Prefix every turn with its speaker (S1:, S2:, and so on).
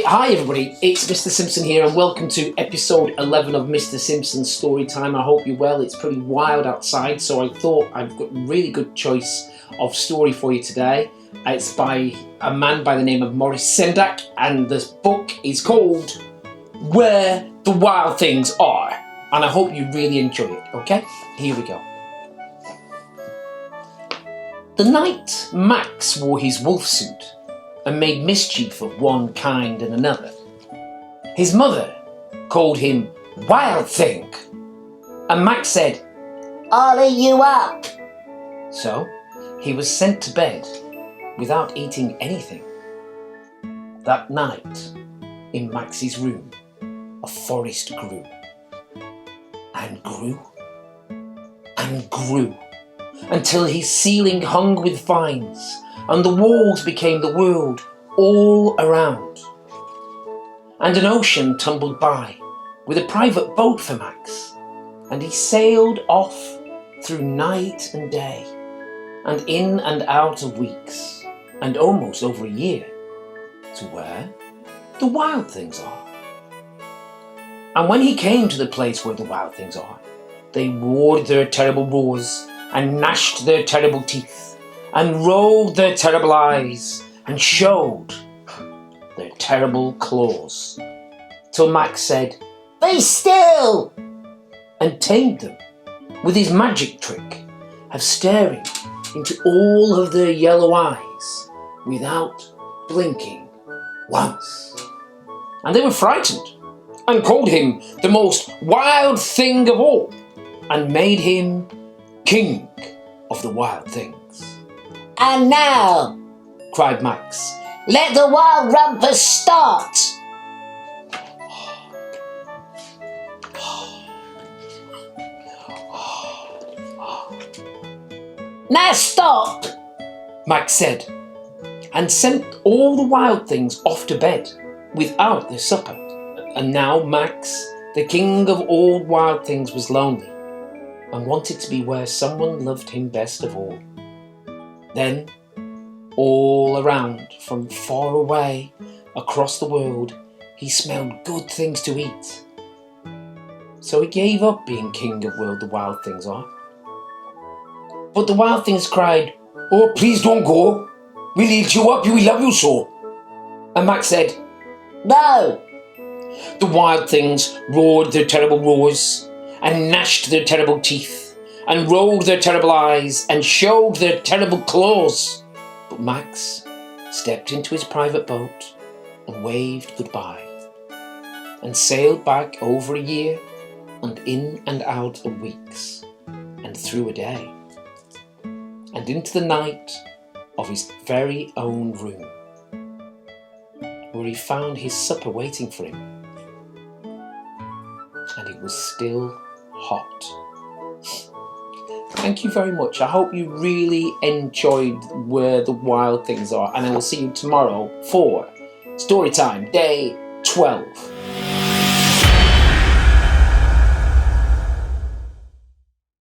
S1: Hi everybody, it's Mr. Simpson here and welcome to episode 11 of Mr. Simpson's Story Time. I hope you're well. It's pretty wild outside, so I thought I've got a really good choice of story for you today. It's by a man by the name of Maurice Sendak, and this book is called Where the Wild Things Are. And I hope you really enjoy it, okay? Here we go. The night Max wore his wolf suit and made mischief of one kind and another, his mother called him Wild Thing, and Max said,
S2: "I'll eat you up."
S1: So he was sent to bed without eating anything. That night, in Max's room, a forest grew and grew and grew until his ceiling hung with vines and the walls became the world all around. And an ocean tumbled by with a private boat for Max, and he sailed off through night and day and in and out of weeks and almost over a year to where the wild things are. And when he came to the place where the wild things are, they roared their terrible roars and gnashed their terrible teeth and rolled their terrible eyes and showed their terrible claws, till Max said,
S2: "Be still!"
S1: and tamed them with his magic trick of staring into all of their yellow eyes without blinking once. And they were frightened and called him the most wild thing of all and made him king of the wild things.
S2: "And now,"
S1: cried Max,
S2: "let the wild rumpus start." "Now stop,"
S1: Max said, and sent all the wild things off to bed without their supper. And now Max, the king of all wild things, was lonely and wanted to be where someone loved him best of all. Then, all around, from far away, across the world, he smelled good things to eat. So he gave up being king of where the wild things are. But the wild things cried, "Oh, please don't go. We'll eat you up, we love you so." And Max said,
S2: "No."
S1: The wild things roared their terrible roars and gnashed their terrible teeth and rolled their terrible eyes and showed their terrible claws. But Max stepped into his private boat and waved goodbye and sailed back over a year and in and out of weeks and through a day and into the night of his very own room, where he found his supper waiting for him, and it was still hot. Thank you very much. I hope you really enjoyed Where the Wild Things Are, and I will see you tomorrow for Storytime Day 12.